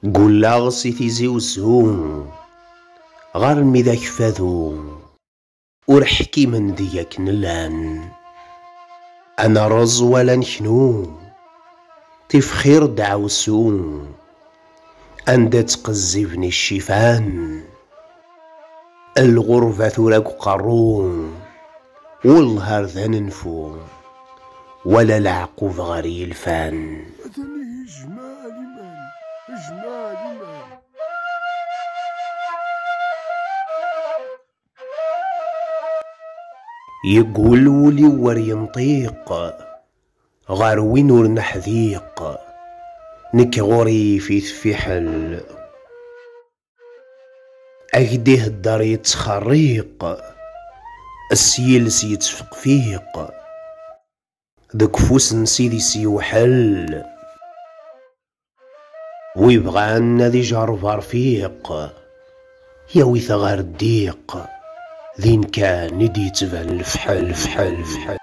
قولا غصي تيزي وزهو غار المذاك فاذو ورحكي من دياك نلان. انا رز ولا نكنو تفخير دعوسو أندا تقزبني الشيفان. الغربة ثوراك قرون والنهار ذا ننفو ولا العقوب غري الفان. يقول ولي ور ينطيق غار وين ور نحذيق نك غوري في ثفيحل أكديه الدار يتخريق السيلس يتفق فيق دك فوس نسيدي سيوحل ويبغى ذي جارف رفيق ياوي ثغار الديق ذين كان ندي تبان الفحل فحل فحل.